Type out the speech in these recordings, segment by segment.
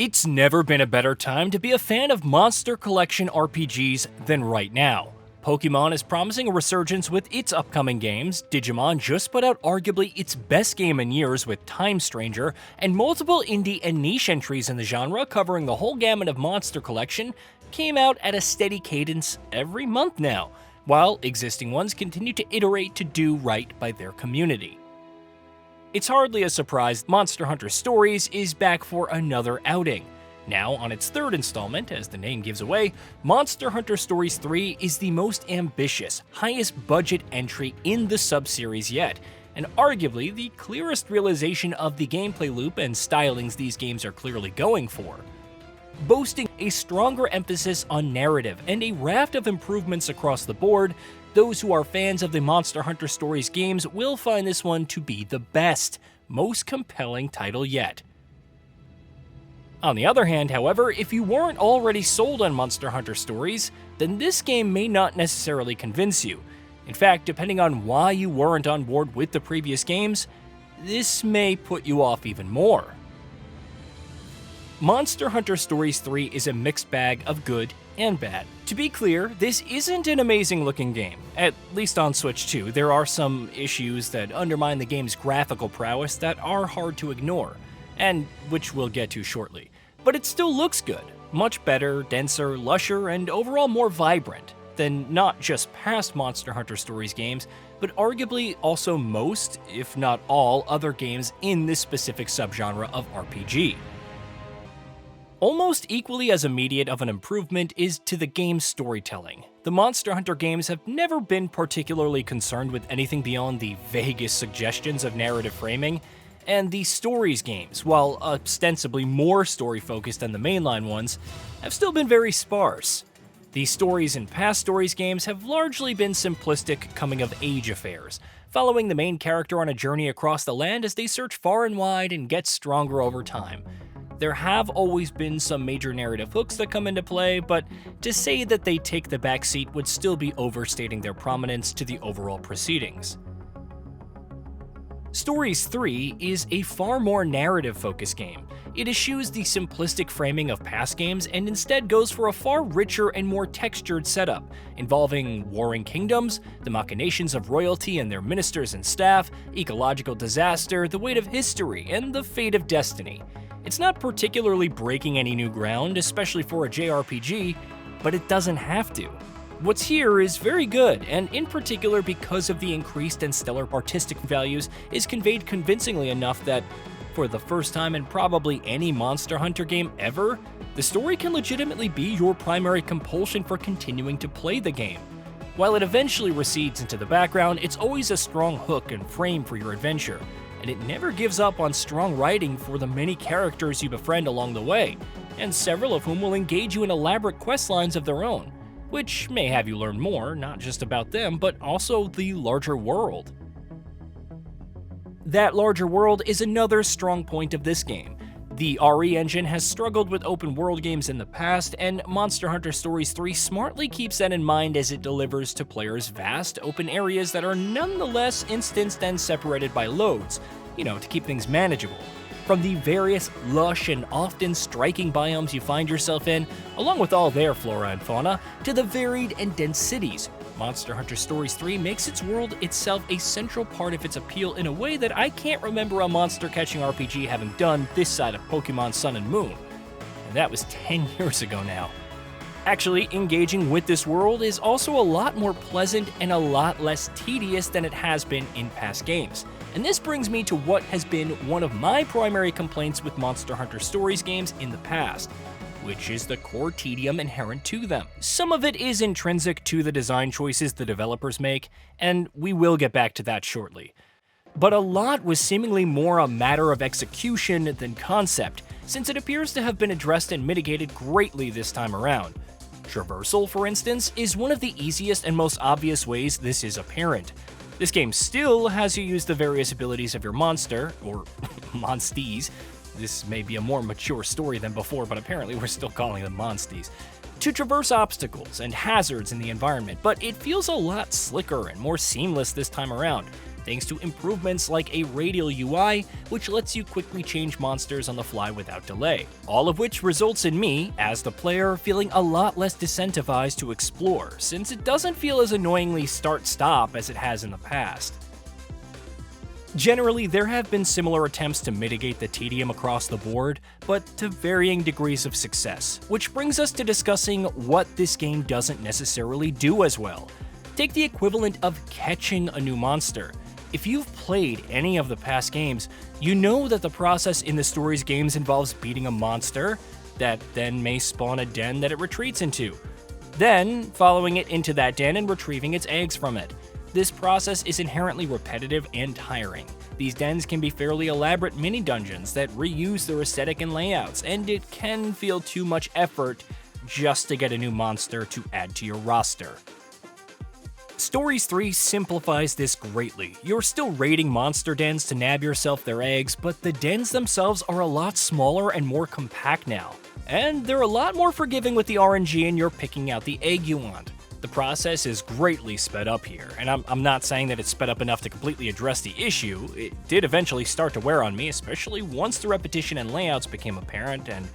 It's never been a better time to be a fan of Monster Collection RPGs than right now. Pokemon is promising a resurgence with its upcoming games, Digimon just put out arguably its best game in years with Time Stranger, and multiple indie and niche entries in the genre covering the whole gamut of Monster Collection came out at a steady cadence every month now, while existing ones continue to iterate to do right by their community. It's hardly a surprise Monster Hunter Stories is back for another outing. Now, on its third installment, as the name gives away, Monster Hunter Stories 3 is the most ambitious, highest budget entry in the sub-series yet, and arguably the clearest realization of the gameplay loop and stylings these games are clearly going for. Boasting a stronger emphasis on narrative and a raft of improvements across the board, those who are fans of the Monster Hunter Stories games will find this one to be the best, most compelling title yet. On the other hand, however, if you weren't already sold on Monster Hunter Stories, then this game may not necessarily convince you. In fact, depending on why you weren't on board with the previous games, this may put you off even more. Monster Hunter Stories 3 is a mixed bag of good and bad. To be clear, this isn't an amazing looking game. At least on Switch 2, there are some issues that undermine the game's graphical prowess that are hard to ignore, and which we'll get to shortly. But it still looks good, much better, denser, lusher, and overall more vibrant than not just past Monster Hunter Stories games, but arguably also most, if not all, other games in this specific subgenre of RPG. Almost equally as immediate of an improvement is to the game's storytelling. The Monster Hunter games have never been particularly concerned with anything beyond the vaguest suggestions of narrative framing, and the Stories games, while ostensibly more story-focused than the mainline ones, have still been very sparse. The stories in past Stories games have largely been simplistic coming-of-age affairs, following the main character on a journey across the land as they search far and wide and get stronger over time. There have always been some major narrative hooks that come into play, but to say that they take the backseat would still be overstating their prominence to the overall proceedings. Stories 3 is a far more narrative-focused game. It eschews the simplistic framing of past games and instead goes for a far richer and more textured setup, involving warring kingdoms, the machinations of royalty and their ministers and staff, ecological disaster, the weight of history, and the fate of destiny. It's not particularly breaking any new ground, especially for a JRPG, but it doesn't have to. What's here is very good, and in particular because of the increased and stellar artistic values, is conveyed convincingly enough that, for the first time in probably any Monster Hunter game ever, the story can legitimately be your primary compulsion for continuing to play the game. While it eventually recedes into the background, it's always a strong hook and frame for your adventure, and it never gives up on strong writing for the many characters you befriend along the way, and several of whom will engage you in elaborate questlines of their own, which may have you learn more, not just about them, but also the larger world. That larger world is another strong point of this game. The RE engine has struggled with open world games in the past, and Monster Hunter Stories 3 smartly keeps that in mind as it delivers to players vast open areas that are nonetheless instanced and separated by loads, to keep things manageable. From the various lush and often striking biomes you find yourself in, along with all their flora and fauna, to the varied and dense cities, Monster Hunter Stories 3 makes its world itself a central part of its appeal in a way that I can't remember a monster-catching RPG having done this side of Pokemon Sun and Moon. And that was 10 years ago now. Actually, engaging with this world is also a lot more pleasant and a lot less tedious than it has been in past games. And this brings me to what has been one of my primary complaints with Monster Hunter Stories games in the past, which is the core tedium inherent to them. Some of it is intrinsic to the design choices the developers make, and we will get back to that shortly. But a lot was seemingly more a matter of execution than concept, since it appears to have been addressed and mitigated greatly this time around. Traversal, for instance, is one of the easiest and most obvious ways this is apparent. This game still has you use the various abilities of your monster, or monsties. This may be a more mature story than before, but apparently we're still calling them monsties, to traverse obstacles and hazards in the environment, but it feels a lot slicker and more seamless this time around, thanks to improvements like a radial UI, which lets you quickly change monsters on the fly without delay. All of which results in me, as the player, feeling a lot less disincentivized to explore, since it doesn't feel as annoyingly start-stop as it has in the past. Generally, there have been similar attempts to mitigate the tedium across the board, but to varying degrees of success, which brings us to discussing what this game doesn't necessarily do as well. Take the equivalent of catching a new monster. If you've played any of the past games, you know that the process in the story's games involves beating a monster that then may spawn a den that it retreats into, then following it into that den and retrieving its eggs from it. This process is inherently repetitive and tiring. These dens can be fairly elaborate mini-dungeons that reuse their aesthetic and layouts, and it can feel too much effort just to get a new monster to add to your roster. Stories 3 simplifies this greatly. You're still raiding monster dens to nab yourself their eggs, but the dens themselves are a lot smaller and more compact now. And they're a lot more forgiving with the RNG and you're picking out the egg you want. The process is greatly sped up here, and I'm not saying that it's sped up enough to completely address the issue. It did eventually start to wear on me, especially once the repetition and layouts became apparent, and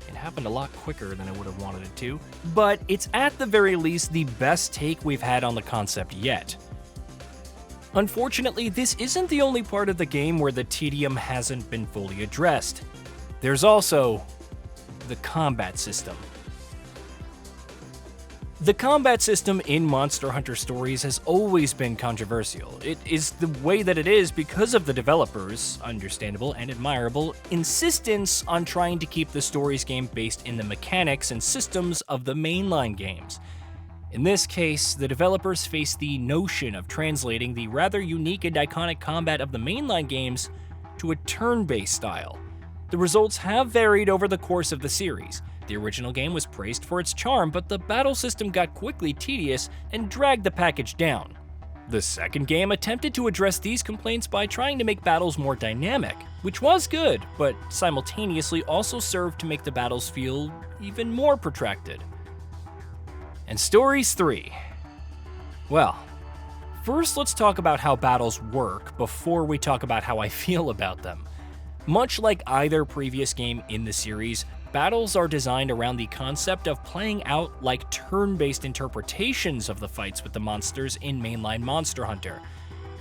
it happened a lot quicker than I would have wanted it to. But it's at the very least the best take we've had on the concept yet. Unfortunately, this isn't the only part of the game where the tedium hasn't been fully addressed. There's also the combat system. The combat system in Monster Hunter Stories has always been controversial. It is the way that it is because of the developers' understandable and admirable insistence on trying to keep the Stories game based in the mechanics and systems of the mainline games. In this case, the developers face the notion of translating the rather unique and iconic combat of the mainline games to a turn-based style. The results have varied over the course of the series. The original game was praised for its charm, but the battle system got quickly tedious and dragged the package down. The second game attempted to address these complaints by trying to make battles more dynamic, which was good, but simultaneously also served to make the battles feel even more protracted. And Stories 3. Well, first let's talk about how battles work before we talk about how I feel about them. Much like either previous game in the series, battles are designed around the concept of playing out like turn-based interpretations of the fights with the monsters in mainline Monster Hunter.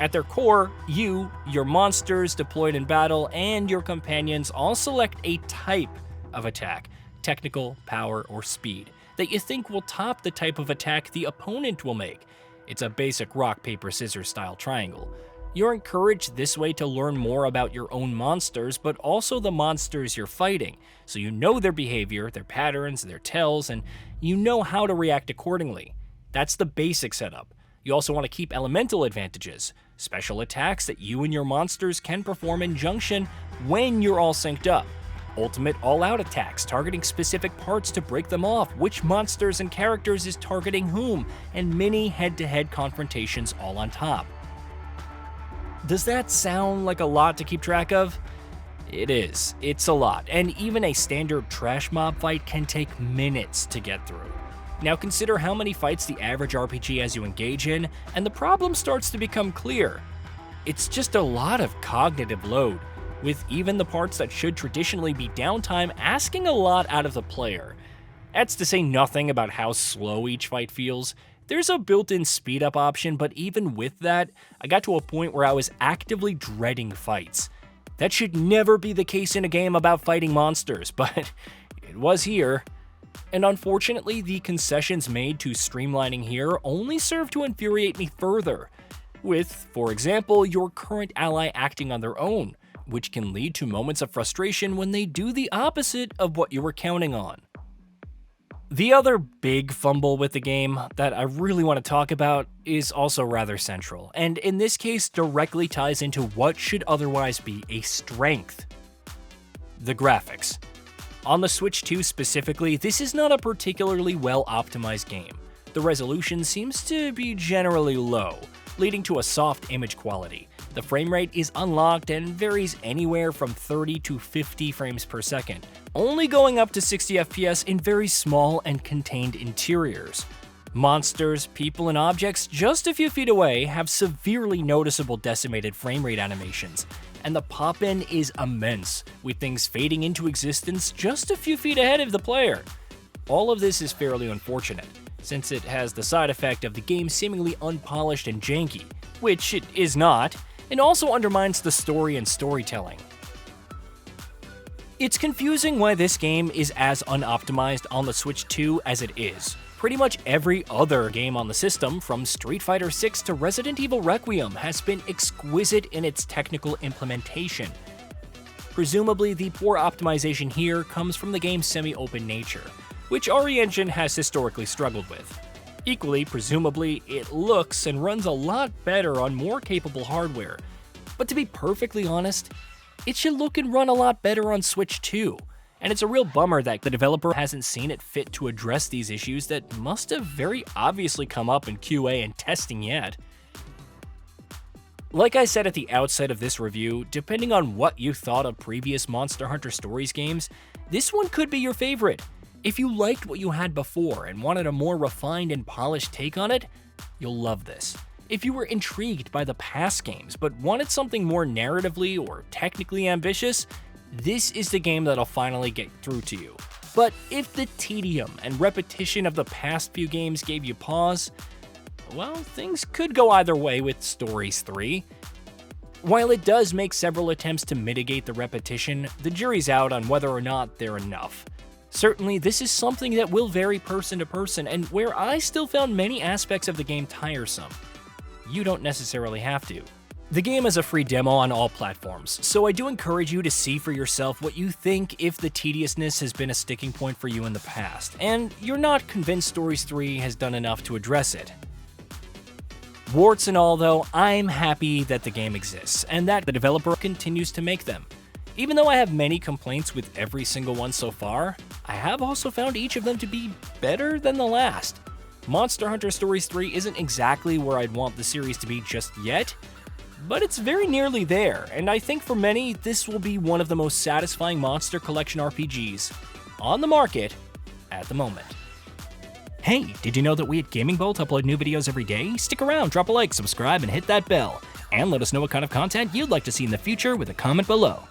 At their core, you, your monsters deployed in battle, and your companions all select a type of attack, technical, power, or speed, that you think will top the type of attack the opponent will make. It's a basic rock, paper, scissors style triangle. You're encouraged this way to learn more about your own monsters, but also the monsters you're fighting, so you know their behavior, their patterns, their tells, and you know how to react accordingly. That's the basic setup. You also want to keep elemental advantages, special attacks that you and your monsters can perform in junction when you're all synced up, ultimate all-out attacks targeting specific parts to break them off, which monsters and characters is targeting whom, and many head-to-head confrontations all on top. Does that sound like a lot to keep track of? It is. It's a lot, and even a standard trash mob fight can take minutes to get through. Now consider how many fights the average RPG has you engage in, and the problem starts to become clear. It's just a lot of cognitive load, with even the parts that should traditionally be downtime asking a lot out of the player. That's to say nothing about how slow each fight feels. There's a built-in speed-up option, but even with that, I got to a point where I was actively dreading fights. That should never be the case in a game about fighting monsters, but it was here. And unfortunately, the concessions made to streamlining here only serve to infuriate me further, with, for example, your current ally acting on their own, which can lead to moments of frustration when they do the opposite of what you were counting on. The other big fumble with the game that I really want to talk about is also rather central, and in this case directly ties into what should otherwise be a strength: the graphics. On the Switch 2 specifically, this is not a particularly well-optimized game. The resolution seems to be generally low, leading to a soft image quality. The frame rate is unlocked and varies anywhere from 30 to 50 frames per second, only going up to 60 FPS in very small and contained interiors. Monsters, people, and objects just a few feet away have severely noticeable decimated frame rate animations, and the pop-in is immense, with things fading into existence just a few feet ahead of the player. All of this is fairly unfortunate, since it has the side effect of the game seemingly unpolished and janky, which it is not, and also undermines the story and storytelling. It's confusing why this game is as unoptimized on the Switch 2 as it is. Pretty much every other game on the system, from Street Fighter 6 to Resident Evil Requiem, has been exquisite in its technical implementation. Presumably, the poor optimization here comes from the game's semi-open nature, which RE Engine has historically struggled with. Equally, presumably, it looks and runs a lot better on more capable hardware. But to be perfectly honest, it should look and run a lot better on Switch 2. And it's a real bummer that the developer hasn't seen it fit to address these issues that must have very obviously come up in QA and testing yet. Like I said at the outset of this review, depending on what you thought of previous Monster Hunter Stories games, this one could be your favorite. If you liked what you had before and wanted a more refined and polished take on it, you'll love this. If you were intrigued by the past games but wanted something more narratively or technically ambitious, this is the game that'll finally get through to you. But if the tedium and repetition of the past few games gave you pause, well, things could go either way with Stories 3. While it does make several attempts to mitigate the repetition, the jury's out on whether or not they're enough. Certainly, this is something that will vary person to person, and where I still found many aspects of the game tiresome, you don't necessarily have to. The game is a free demo on all platforms, so I do encourage you to see for yourself what you think if the tediousness has been a sticking point for you in the past, and you're not convinced Stories 3 has done enough to address it. Warts and all though, I'm happy that the game exists, and that the developer continues to make them. Even though I have many complaints with every single one so far, I have also found each of them to be better than the last. Monster Hunter Stories 3 isn't exactly where I'd want the series to be just yet, but it's very nearly there, and I think for many, this will be one of the most satisfying Monster Collection RPGs on the market at the moment. Hey, did you know that we at GamingBolt upload new videos every day? Stick around, drop a like, subscribe, and hit that bell. And let us know what kind of content you'd like to see in the future with a comment below.